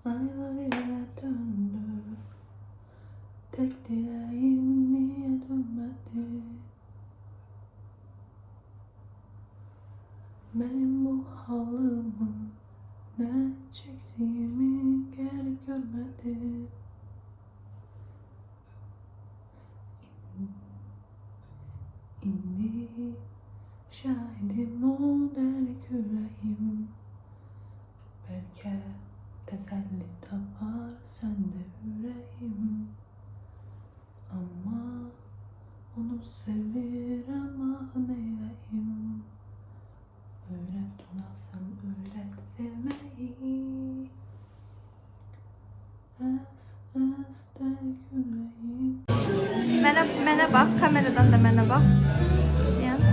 aylarıyla döndü. Tek dileğim niye dönmedi? Benim bu halımı, ne çektiğimi gelip görmedi. İndi şahidim o delik yüreğim. Belki teselli tapar sende yüreğim. Ama onu sevirem ah neyleyim. Öğret ona sen öğret sevmeyi. Es delik yüreğim. Mənə bax, kameradan da mənə bax. Yəni.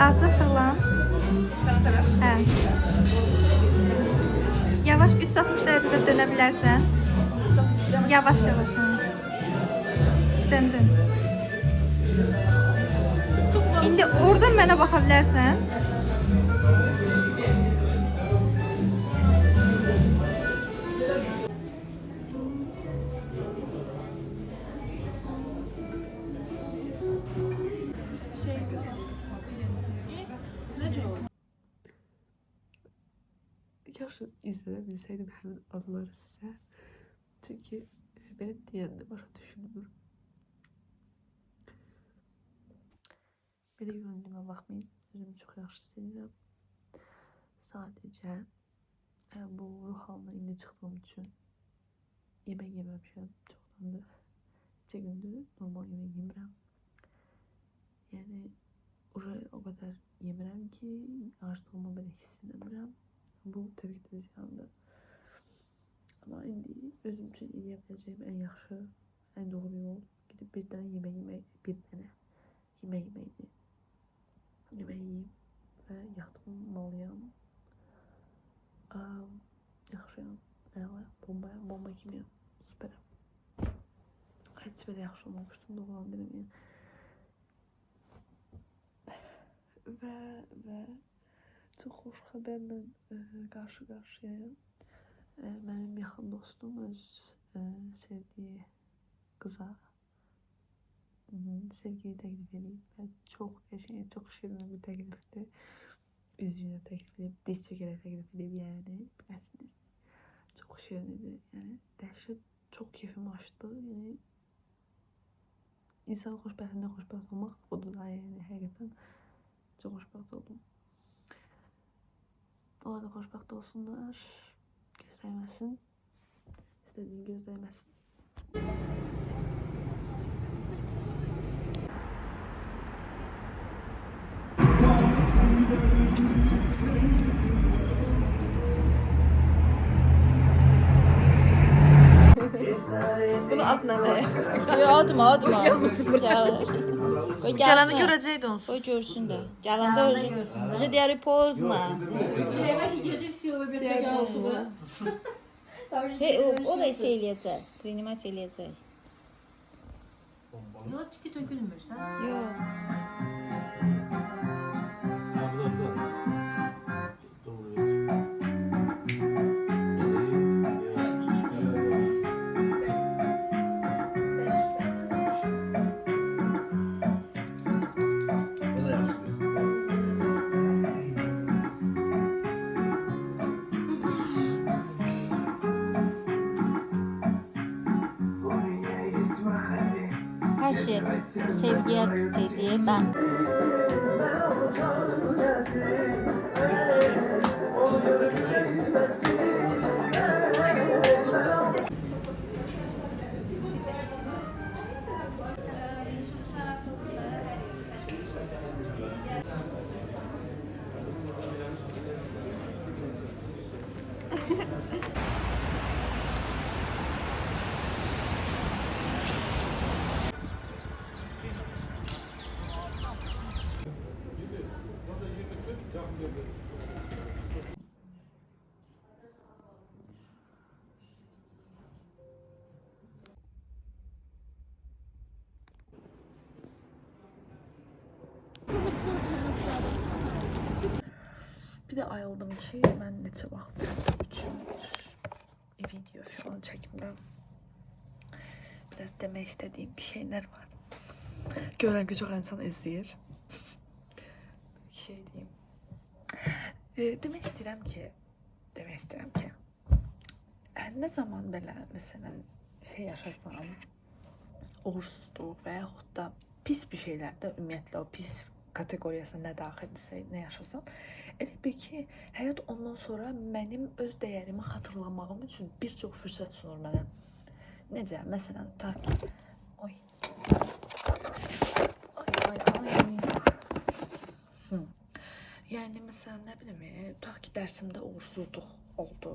Azı falan. Hə. Yavaş 360 dərəcədə dönə bilərsən. Yavaş yavaş. Döndün. İndi oradan mənə baxa bilərsən. Yaxşı izləyə həmin anları sizə. Çünki mən deyəndə başa düşülmür. Belə yönlüyümə baxmayın. Özümü çox yaxşı hiss edirəm. Sadəcə bu ruh halına indi çıxdığım üçün yemək yeməmişəm çoxdandır. 2 gündür normal yemək yemirəm. Yəni o qədər yemirəm ki, aclığımı belə hiss edəmirəm. Bu tabii ki de ziyandır. Ama indi özüm üçün edə biləcəyim ən yaxşı, ən doğru yol gidib bir dənə yemək yeməkdir. Yemək yeyim və yatmalıyam. Yaxşıyam, əlayam, bomba kimiyəm, süpərəm. Heç belə yaxşı olmamışdım, doğulan deyirəm. Və çok hoş xəbərlə qarşı-qarşıyayım. Mənim yaxın dostum öz sevdiyi qıza sevgili təklif edib və çox qəşəng, çox şirin bir təklifdir. Üzüyünə təklif edib, diz çökərək təklif edib, yəni biləsiniz. Çox şirin idi, yəni dəhşət, çox keyfim açdı. Yəni insan xoşbəxtində xoşbəxt olmaq budur da, yəni həqiqətən çox xoşbəxt oldum. Onlar da xoşbəxt olsunlar, göstərməsin, istədiyini gözləməsin. Bunu atma be. Yo, atma. Gələni görəcəkdi onsuz. Qoy görsün də. Gələndə özü deyəri pozla. O da şey eləyəcək, primat eləyəcək. Yok ki tökülmürsən. Yox. Her şey sevgiye dediği ben. Bir de ayıldım ki ben neçə vaxtdır biraz demək istədiyim bir şeyler var. Görən ki, çox insan izləyir. Bir şey deyim. Demək istəyirəm ki, nə zaman belə, məsələn, şey yaşasam, uğursuzluq və yaxud da pis bir şeylərdə, ümumiyyətlə o pis kateqoriyasına nə daxildirsə, nə yaşasam, elə bil ki, həyat ondan sonra mənim öz dəyərimi xatırlamağım üçün bir çox fürsət sunur mənə. Necə? Məsələn, tutaq ki, oy. Yəni, məsələn, nə bilim, tutaq ki, dərsimdə uğursuzluq oldu.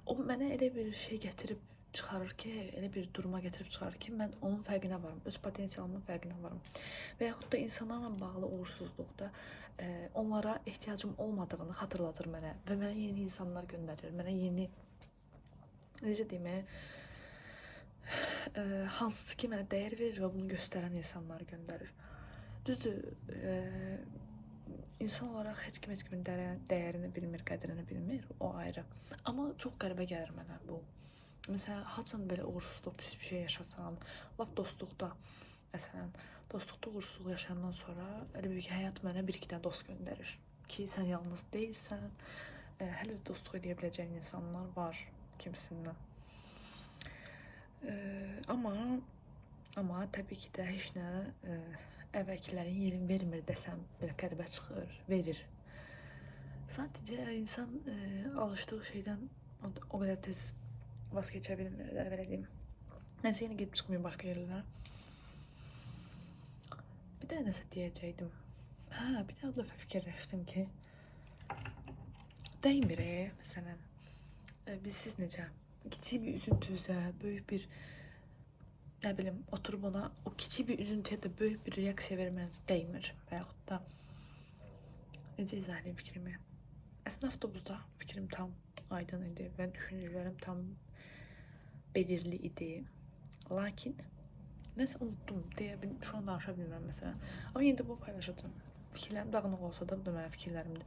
O mənə elə bir şey gətirib çıxarır ki, elə bir duruma gətirib çıxarır ki, mən onun fərqinə varım, öz potensialımın fərqinə varım. Və yaxud da insanlarla bağlı uğursuzluqda onlara ehtiyacım olmadığını xatırladır mənə və mənə yeni insanlar göndərir, mənə yeni, necə deyim, hansı ki, mənə dəyər verir və bunu göstərən insanları göndərir. Düzdür, insan olaraq heç kimin dəyərini bilmir, qədrini bilmir, o ayrı. Amma çox qəribə gəlir mənə bu. Məsələn, haçan belə uğursuzluq, pis bir şey yaşasan, lap dostluqda, məsələn, dostluqda uğursuzluq yaşayandan sonra elə bir ki, həyat mənə bir-iki dənə dost göndərir ki, sən yalnız deyilsən, hələ də dostluq edə biləcəyin insanlar var kimisindən. Amma təbii ki də heç nə əvvəlkilərin yerin vermir desəm, belə qəribə çıxır, verir. Sadəcə insan alışdığı şeydən o qədər tez vaz keçə bilmir, belə deyim. Nəysə, yenə gedib çıxmayayım başqa yerlərə. Bir də nəsə deyəcəkdim. Bir də o dəfə fikirləşdim ki, dəymir, məsələn, siz necə? Kiçik bir üzüntüyüzə, böyük bir, nə bilim, oturub ona, o kiçik bir üzüntüyə də böyük bir reaksiya verməniz dəymir. Və yaxud da, necə izah edeyim fikrimi? Əslində, avtobusda fikrim tam aydın idi və düşüncələrim tam belirli idi. Lakin, nəsə unutdum, şu an danışa bilmirəm məsələn. Amma yenə də bu paylaşacağım. Fikirlərim dağınıq olsa da, bu da mənim fikirlərimdir.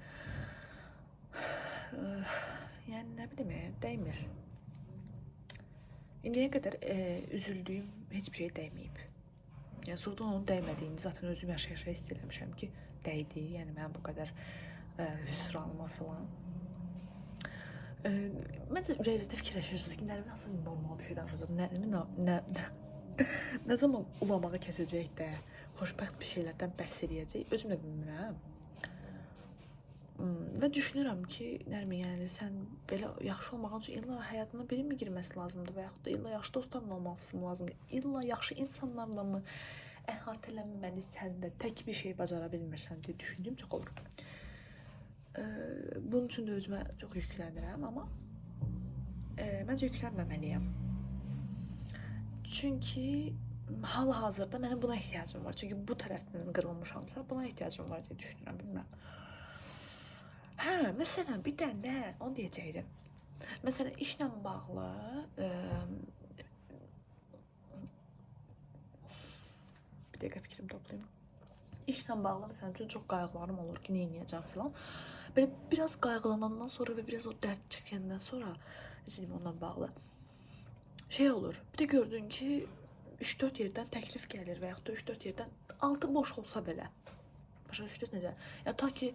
Yəni, nə bilim, dəymir. İndiyə qədər üzüldüyüm heç bir şey dəyməyib. Yəni, sonradan onun dəymədiyini zaten özüm yaşa-yaşa hiss eləmişəm ki, dəydi. Yəni, mən bu qədər hüsranıma filan. Məncə ürəyinizdə fikirləşirsiniz ki, Nərmin nasıl normal bir şey danışacaq, nə zaman ulamağı kəsəcək də, xoşbəxt bir şeylərdən bəhs edəcək, özüm də bilmirəm. Və düşünürəm ki, Nərmin, yəni sən belə yaxşı olmağın üçün illa həyatına biri mi girməsi lazımdır və yaxud da illa yaxşı dostlarla olması lazımdır, illa yaxşı insanlarla mı əhatələnməli sən də tək bir şey bacara bilmirsən deyə düşündüyüm çox olur. Bunun üçün də özümə çox yüklənirəm, amma məncə yüklənməməliyəm. Çünki hal-hazırda mənim buna ehtiyacım var. Çünki bu tərəfdən qırılmışamsa, buna ehtiyacım var deyə düşünürəm, bilmirəm. Məsələn, bir dənə onu deyəcəkdim. Məsələn, işlə bağlı bir dəqiqə fikrim toplayayım. İşlə bağlı məsələn üçün çox qayğılarım olur ki, nə edəcəm filan. Belə biraz qayğılanandan sonra və biraz o dərd çəkəndən sonra, necə deyim, ondan bağlı şey olur. Bir də gördün ki, 3-4 yerdən təklif gəlir və yaxud da 3-4 yerdən altı boş olsa belə. Başa düşdünüz necə? Yəni, ta ki,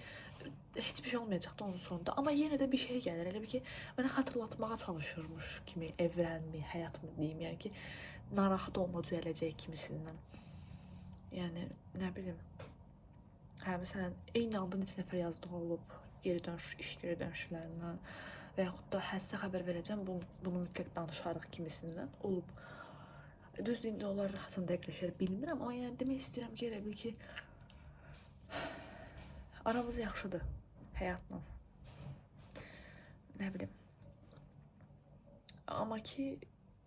heç bir şey olmayacaqdı onun sonunda. Amma yenə də bir şey gəlir. Elə bir ki, mənə xatırlatmağa çalışırmış kimi, evrənmi, həyatmı deyim. Yəni ki, narahat olma düzələcək kimisindən. Yəni, nə bilim. Məsələn, eyni anda neçə nəfər yazdığı olub, iş geri dönüşlərindən və yaxud da həssə xəbər verəcəm, bunu mütləq danışarıq kimisindən olub. Düzdür, indi onlar haçan dəqiqləşər bilmirəm, amma yəni demək istəyirəm ki, elə bil ki, aramız yaxşıdır həyatla. Nə bilim. Amma ki,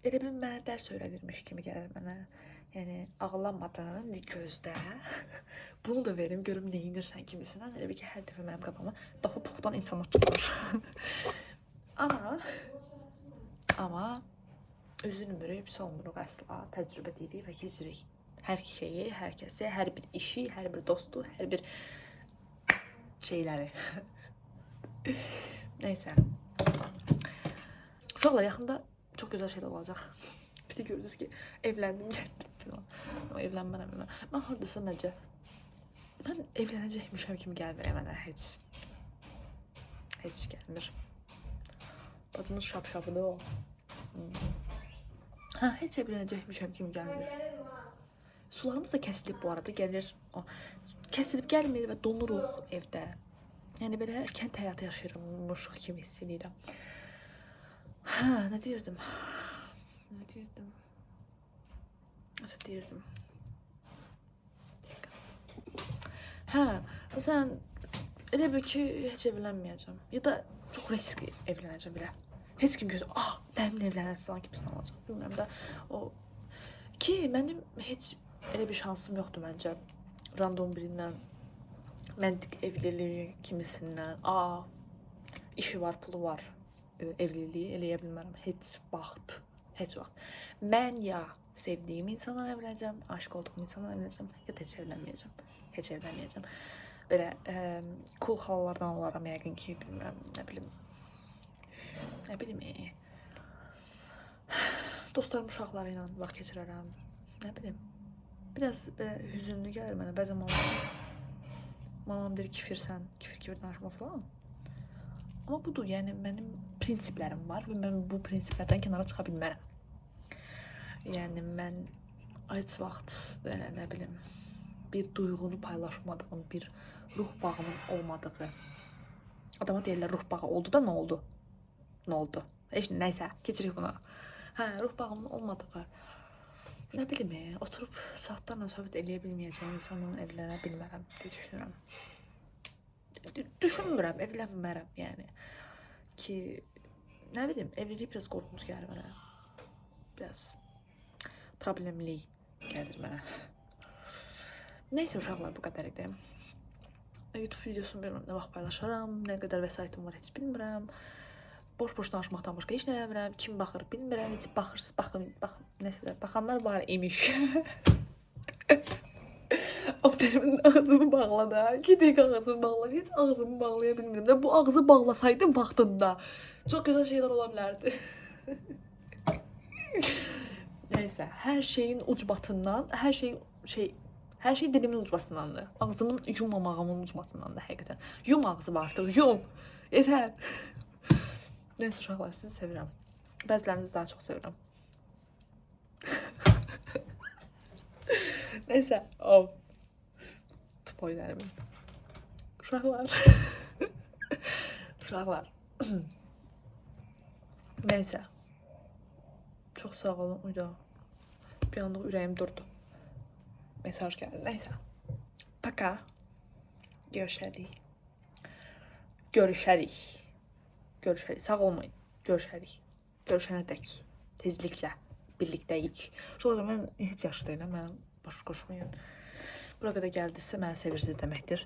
elə bil mənə dərs öyrədirmiş kimi gəlir mənə. Yəni, ağlamadın, gözdə. Bunu da verim, görüm nə inirsən kimisindən. Elə bil ki, hər dəfə mənim qapama daha puxdan insanlar çıxır. Amma üzülmürük, solmuruq əsla. Təcrübə deyirik və keçirik. Hər şeyi, hər kəsi, hər bir işi, hər bir dostu, hər bir şeyləri. Neysə. Uşaqlar, yaxında çox gözəl şeylər olacaq. Bir işte gördünüz ki evlendim geldim falan. Ama evlenmem. Ben hardasa məncə ben evlənəcəkmişəm kimi gəlmir mənə heç. Heç gəlmir. Bacımız şapşapıdır o. Ha, heç evlənəcəkmişəm kimi gəlmir. Sularımız da kəsilib bu arada, gəlir. O kəsilib gəlmir və donuruq evdə. Yəni belə kənd həyatı yaşayırmışıq kimi hiss edirəm. Ha, nə deyirdim? Nəsə deyirdim. Hə, məsələn, elə bil ki, heç evlənməyəcəm. Ya da çox riskli evlənəcəm belə. Heç kim gözü, dərimlə evlənər falan kimisindən olacaq. Bilmirəm də, o ki, mənim heç elə bir şansım yoxdur məncə. Random birindən, məntiq evliliyi kimisindən, işi var, pulu var, evliliyi eləyə bilmərəm. Heç vaxt. Mən ya sevdiyim insanla evlənəcəm, aşıq olduğum insanla evlənəcəm, ya da heç evlənməyəcəm. Belə cool xalalardan olaram yəqin ki, bilmirəm, nə bilim, dostlarım uşaqları ilə vaxt keçirərəm, nə bilim. Biraz belə hüzünlü gəlir mənə, bəzən mamam deyir kifir danışma falan. Amma budur, yəni mənim prinsiplərim var və mən bu prinsiplərdən kənara çıxa bilmərəm. Yəni mən heç vaxt belə, nə bilim, bir duyğunu paylaşmadığım, bir ruh bağımın olmadığı. Adama deyirlər ruh bağı oldu da nə oldu? Nə oldu? Nəysə, keçirik buna. Hə, ruh bağımın olmadığı. Nə bilim, oturub saatlarla söhbət eləyə bilməyəcəyim insanla evlənə bilmərəm deyə düşünürəm. Düşünmürəm, evlənmərəm yəni. Ki, nə bilim, evlilik biraz qorxunç gəlir mənə. Biraz problemli gəlir mənə. Neysə uşaqlar, bu qədər idi. YouTube videosunu bilmirəm, nə vaxt paylaşaram, nə qədər vəsaitim var, heç bilmirəm. Boş-boş danışmaqdan başqa heç nə eləmirəm, kim baxır bilmirəm, heç baxırsız, nəsə, baxanlar var imiş. Afterimin ağzımı bağladı, 2 dəqiqə ağzımı bağladı, heç ağzımı bağlaya bilmirəm də, bu ağzı bağlasaydım vaxtında çox gözəl şeylər ola bilərdi. Neysə, hər şeyin ucbatından, hər şey dilimin ucbatındandır. Ağzımın yummamağımın ucbatındandır həqiqətən. Yum ağzımı artıq, yum. Yetər. Neysə uşaqlar, sizi sevirəm. Bəzilərinizi daha çox sevirəm. Neysə, tupoy dərimin. Uşaqlar. Neysə. Çox sağ olun, uyda. Bir anda ürəyim durdu. Mesaj gəldi, neysə. Paka. Görüşərik. Sağ olmayın. Görüşənə dək. Tezliklə. Birlikdəyik. Şolara mən heç yaşlı deyiləm. Mən baş qoşmayın. Bura qədər gəldisə, mənə sevirsiniz deməkdir.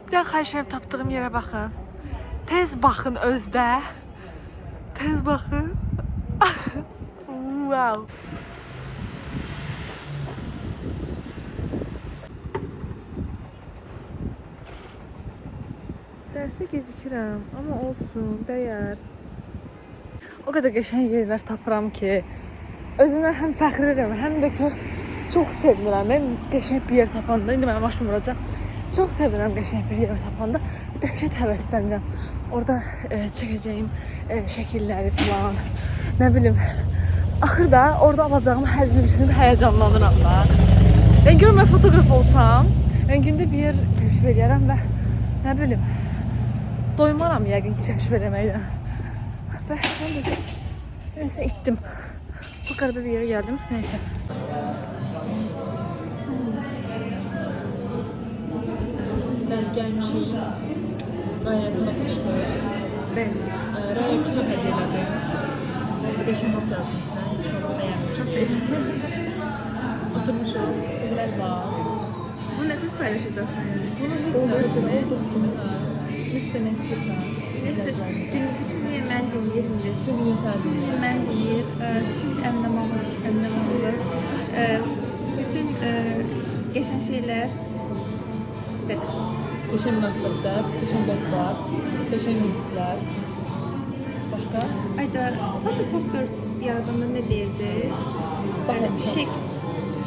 Bir daha xahiş edirəm, tapdığım yerə baxın. Tez baxın özdə. Tez baxın. Wow. Dərsə gecikirəm, amma olsun, dəyər. O qədər qəşəng yerlər tapıram ki, özümdən həm fəxr edirəm, həm də ki, çox sevinirəm. Mən qəşəng bir yer tapanda, indi mənim başım vuracaq. Çox sevinirəm qəşəng bir yer tapanda. Dəhşət həvəslənirəm. Orada çəkəcəyim şəkilləri falan, nə bilim. Axırda orada alacağım həzzi düşünüb həyəcanlanıram da. Yəni görüm mən fotoqraf olsam, gündə bir yer kəşf edərəm və nə bilim, doymaram yəqin ki kəşf eləməkdən. Və neysə itdim. Bu qəribə bir yerə gəldim, neysə. Gəlmişik. Raya Kınapaş'da. Raya kitap hediyeleri. Geçen not yazdım içine. İnşallah beğenmişim. Oturmuşum. Ürler var. Bu ne tür paylaşacaksın? Bunu hiç ne olduğu kimi. Ne istiyorsan. Bütün dünya mən dinləyir. Şu dünya sənə. Mən deyir, süt əminəmalı. Bütün geçən şeylər qədər. Qəşəng münasibətlər, qəşəng dostlar, qəşəng mühitlər. Başqa? Ayda, Papa Poppers yaradanda nə deyirdi? Baxmamışam.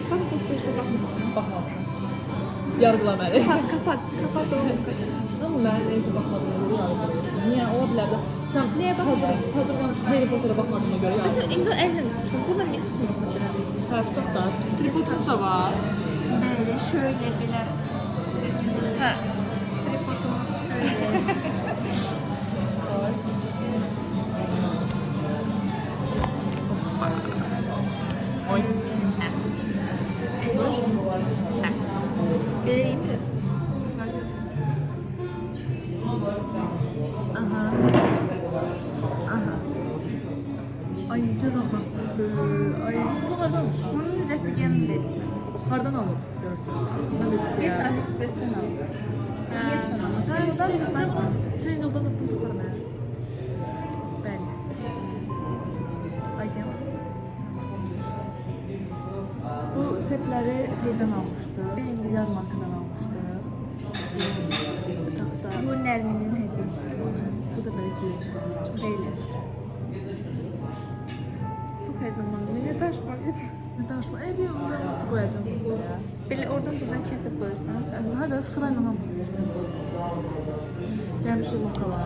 Papa Poppers'a baxmamışam. Baxmamışam. Yargıla məni. Kapat oğlum. Ama mən neysə baxmadığıma görə yargılayıram. Niyə? Ola bilər də. Sən Nəyə baxmadın? Padırqan Harry Potter'a baxmadığıma görə yargılayıram. Mesela indi əllə tutuşum. Bundan niyə tutmuyor mesela? Hə, tutaq da. Tripodumuz da var. Böyle şöyle belə. Ha. Tripodumuz şöyle. Oy. Belə iyi biraz. Aha. Aha. Ay necə rahatdır. Ay bu hardan? Bunu rəfiqəm verir. Hardan alıb görsən? Mən də Yes, istəyirəm. AliExpress'ten aldım. Yes, Hə, Trendyol'dan taparsan. Trendyol'dan satın taparım mən. Bəli. Ay devam. Bu sepləri şeydən almışdı. Yar markadan almışdı. Taxta. Bu Nərminin hədiyəsi. Bu da belə geyir. Çox Belə. Çox heyecanlandım. Necə daşmaq? Ne danışma? Bir yolda nasıl koyacağım? Belə oradan buradan kəsib qoyursan. Hadi sırayla hamısı seçin. Gəlmişik lokala.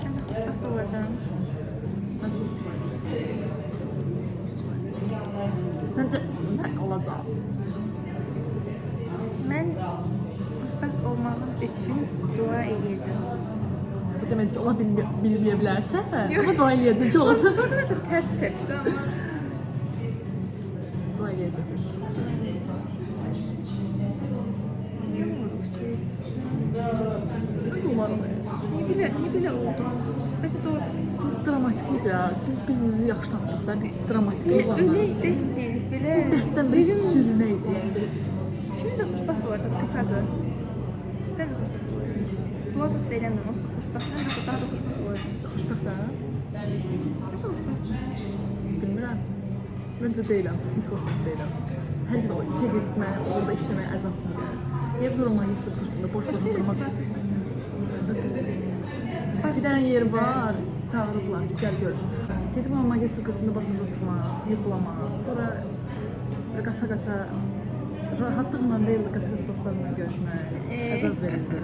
Səncə xoşbəxt olacağam. Hadi Səncə mən olacağım. Mən xoşbəxt olmağım üçün dua edəcəm. Bu demək ki, ola bilməyə bilərsə, amma dua eləyəcəm ki, olacaq. Bu da çox tərs təpdi amma. Dua eləyəcəm. Niyə olmadı ki? Öz umarım. Niyə belə oldu? Bəlkə doğru. Biz dramatik biraz, biz birbirimizi yaxşı tapdıq da, biz dramatik insanlar. Ölək də istəyirik belə. Siz dərddən bir sürünəydi. İkimiz də xoşbəxt olacaq qısaca. Sən də xoşbəxt olacaq. Dua zat da eləmirəm, onsuz da xoşbəxt. Sən də daha da xoşbəxt olacaq. Xoşbəxt ha? Necə xoşbəxtsən? Bilmirəm. Məncə deyiləm, heç xoşbəxt deyiləm. Hər gün o işə getmək, orada işləmək əzablıdır. Niyə sonra magistr kursunda boş-boş oturmaq? Bir dənə yer var, çağırıblar ki, gəl görüş. Dedim o magistr kursunda boş-boş oturmaq, yuxulamaq, sonra qaça-qaça, rahatlıqla deyil, qaça-qaça dostlarımla görüşmək, əzab verirdi.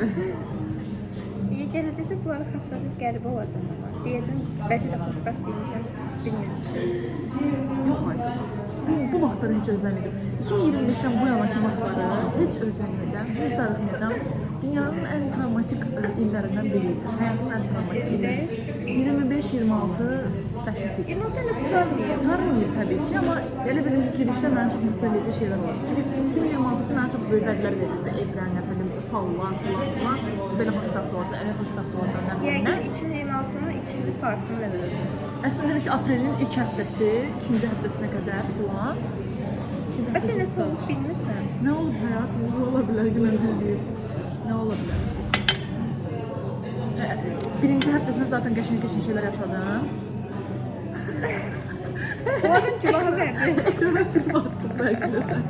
Gələcəkdə bunları xatırlayıb qəribə olacaq amma. Deyəcəm, bəlkə də xoşbəxt deyəcəm, bilmirəm. Yox, ay qız. Bu vaxtları heç özləməyəcəm. 2025-dən bu yana ki vaxtları heç özləməyəcəm, heç darıxmayacam. Dünyanın ən travmatik illərindən biridir. Həyatın ən travmatik illəri. 25-26 dəhşət idi. 26 ilə qurtarmayıb. Qurtarmayıb təbii ki, amma elə bilim ki, girişdə mənə çox mutlu edici şeylər olacaq. Çünki 2026 üçün mənə çox böyük vədlər verildi. Evlər, nə bilim, fallar filan. Belə xoşbəxt olacaq, elə xoşbəxt olacaq, nə bilim, nə? Yəni 2026-nın ikinci partını nə verir? Əslində demək ki, aprelin ilk həftəsi, ikinci həftəsinə qədər filan. Bəlkə nəsə olub bilmirsən. Nə olub həyat? Nə ola bilər ki, mən bilmiyim. Nə ola bilər? Birinci həftəsində zaten qəşəng şeylər yaşadım. Onların günahı nədir? Ekrana film attım bəlkə də sən.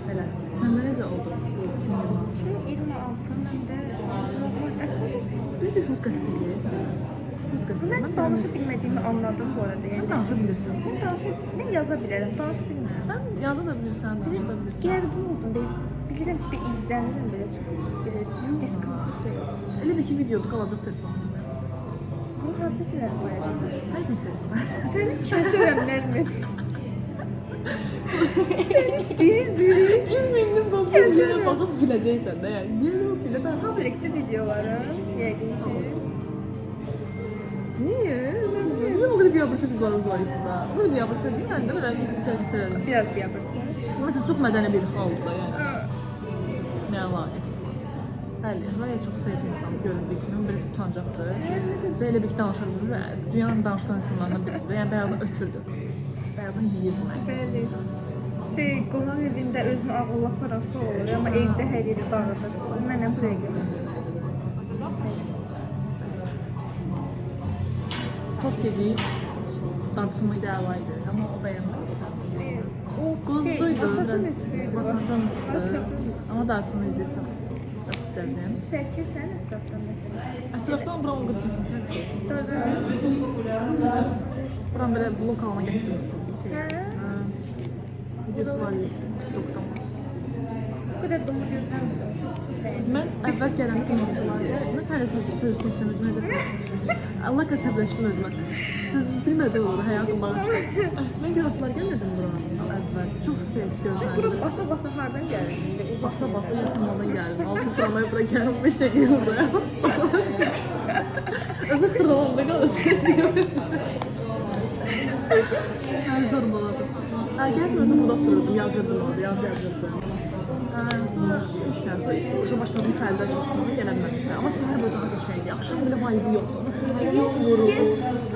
Belə, səndə necə oldu bu 2026? 2026-nın da normal. Əslində Biz bir podcast çəkirik sən. Podcast mən danışa bilmədiyimi anladım bu arada. Sən Yəni danışa bilirsən. mən yaza bilərəm, danışa bilmirəm. Sən yaza da bilirsən, danışa da bilirsən. Qəribə oldum belə. Bilirəm ki, bir izlənirəm belə çox. Belə diskomfort yox. Elə bir ki, videoda qalacaq telefonum. Bunu hansı sinirlər qoyacaqsan? Hər bir səs var. Sənin kəsirəm Nərmin. Diri. İzmindim baxıb, yerə baxıb güləcəksən də yəni. Niyə yox ki, nə danışaq? Publikdə videolarım, yəqin ki. Niye? Bizim o kadar bir yapırsa bir varız var da. Böyle bir yapırsa değil yani de böyle küçük hareketler edelim. Biraz bir yapırsın. Bu mesela çok medeni bir haldı da yani. Ne alakası var. Bəli, Raya çox sevdi insan göründüyü kimi, biraz utancaqdır. Və elə bir ki danışardı və dünyanın danışqan insanlarından biridir. Yəni bayaqdan ötürdü. Bayaqdan yiyirdi məni. Bəli. qonaq evində özünü ağılla parası olur, amma evdə hər yeri dağıdır. Mənə buraya gəlir. Tort yedik. Darçınlıydı, əlaydı. Amma o bəyənmədi. Qozluydu biraz. Masatın üstü. Amma darçınlıydı, çox sevdim. Səkirsən ətrafdan məsələn. Ətrafdan buram o qədər çəkmişəm. Buram belə vlog halına gətirmişəm. Videosu var TikTok'dan. Bu qədər dolu gözləmirdim. Mən əvvəl gələndə qonaqdılardı. Mən sadəcə söz keçirəm özümə necə söyləyim. Allah qəsəbləşdim özümə. Söz bilmədim onu həyatımda. Mən qonaqlar gəlmədim bura əvvəl. Çox sevib gözləndim. Bura basa-basa hardan gəlir? Basa-basa insanlardan gəldim. 6 programaya bura gəldim, 15 dəqiqə buradayım. Özü xırdalamda qalırsın. Mən zorbaladım. Gəldim özüm burada otururdum, yazırdım orada, yazırdım. Sonra işlər, sonra başladım səhərdə çalışmağa gələnməmişəm. Amma səhər burada daha şeydi, axşam belə vibe yoxdur. Amma səhər yox vurur,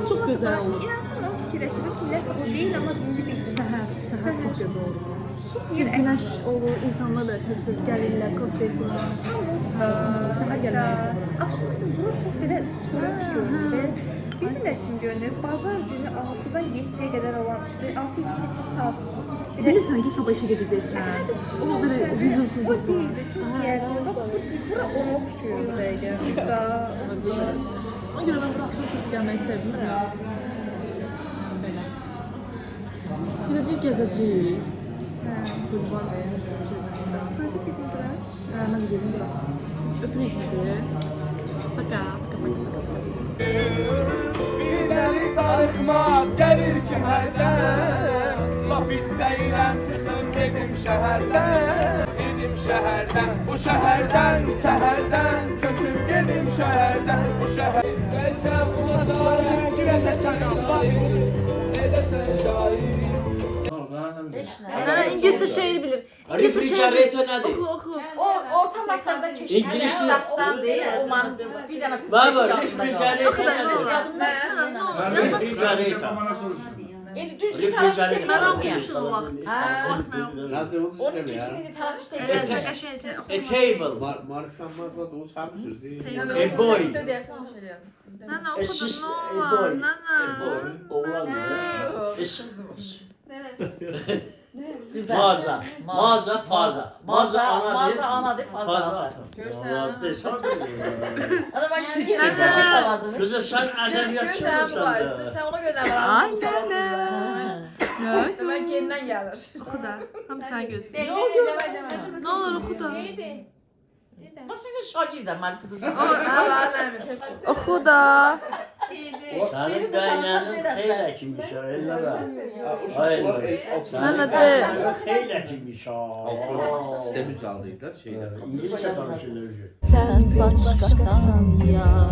çox gözəl olur. İnanırsan, o fikirləşirdim ki, nəsə o deyil, amma indi bildim. Səhər çox gözəl olur. Çünki günəş olur, insanlar da tez-tez gəlirlər, kofe falan. Səhər gəlmək. Axşam məsələn, bura çox belə sürət görünür. Bizi nə kimi görünür? Bazar günü 6-dan 7-yə qədər olan 6-8 saat. Bilirsən ki, sabah işə gedəcəksən. O belə huzursuzluq var. O deyildi, çox gəldi. Bax, bura ona oxşuyur bu dəqiqə. Ona görə mən bura axşam çox gəlməyi sevmirəm. Gedəcəyik, gəzəcəyik. Bulvar və gəzəndə. Burada çəkin bura. Mən də gedim bura. Öpürük sizi. Paka. Bir dəli darıxma gəlir ki hərdən Laf istəyirəm çıxım gedim şəhərdən Bu şəhərdən, səhərdən Köçüm gedim şəhərdən Bu şəhər Bəlkə buna sarə Edəsən şair Edəsən şair İngilizce şeiri bilir. Refrigerator nedir? Oku. O orta maktabda keşif İngilizce- dastan değil. Oman bir dənə Baba, refrigerator nedir? Refrigerator. İndi düz Refrigerator. Ben okumuşum o vaxt. Nasıl onu Onu düşünüyorum ya? ikisini telaffuz A edelim. table. Marifenmezle de o tanımsız değil. A boy. Dersen söylüyorum. Nana A okudun sis, ne a olur? boy. Nana. A boy. Oğlan ya. Mağaza, faza. Mağaza ana değil. Faza. Görsen. Allah desem. Hadi bak şimdi başladım. Kızı sen edebiyat Sen bu var. çıkmışsın Sen ona göre var. Ay, Demek yeniden gelir. Oku da. Tam sen göz. Ne oldu? Ne olur oku da. Bu sizin şagirden Malkuduz. Oku da. Senin dünyanın xeylə kimmiş o, ellere. Nana de. Xeylə kimmiş o. Sistemi çaldıydılar şeyler. İngilizce konuşulur. Sen başkasan yar.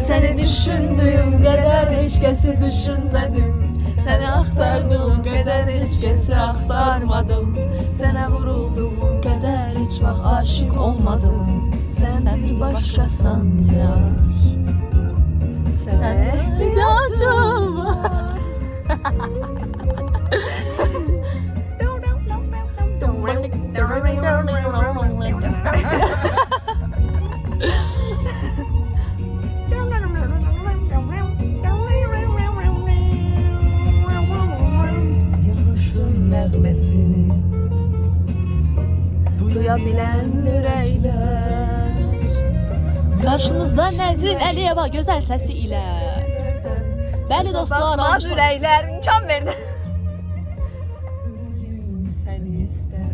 Seni düşündüğüm kadar hiç kesi düşünmedim. Seni aktardığım kadar hiç kesi aktarmadım. Sana vurulduğum kadar hiç bak aşık olmadım. Sen bir başkasan yar. Sana ihtiyacım var. Yağışın nəğməsini duyabilen yürekler. Karşınızda Nəzrin Əliyeva gözəl səsi ilə. Bəli dostlar, alışma. Ürəklər imkan verdi. Səni istər.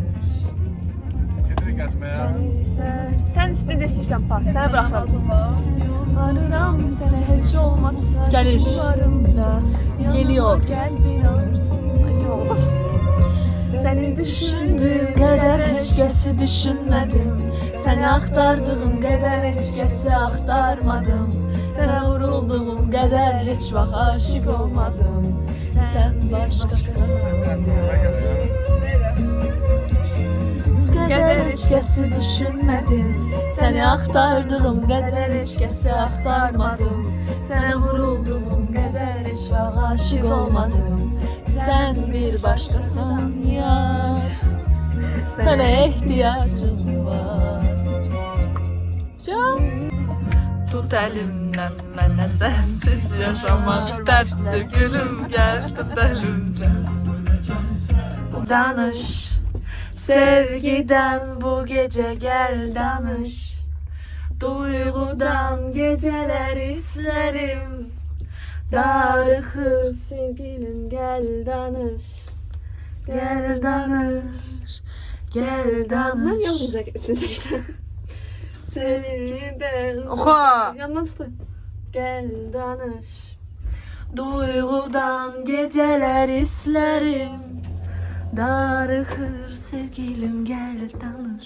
Sən istə istəyirsən pa, sənə buraxıram. Yalvarıram sənə heç olmazsa Gəlir. yollarımda. Geliyor. Qəlbin ağrısın. Səni düşündüğüm qədər heç kəsi düşünmədim. Səni axtardığım qədər heç kəsi axtarmadım. Sənə vurulduğum qədər heç vaxt aşiq olmadım. Sən başqasan. Qədər heç kəsi düşünmədim. Səni axtardığım qədər heç kəsi axtarmadım. Sənə vurulduğum qədər heç vaxt aşiq olmadım. Sen bir başkasan ya. Sana ihtiyacım var. Can. Tut elimden mənə sensiz yaşamak derttir gülüm gel tut elimden. Danış sevgiden bu gece gel danış. Duygudan geceler isterim. Darıxır sevgilim gel danış. Gel danış. Gel danış. Ben yazmayacak içinecek işte. Seni de Oha. yandan tuttu. Gel danış. Duygudan geceler isterim. Darıxır sevgilim gel danış.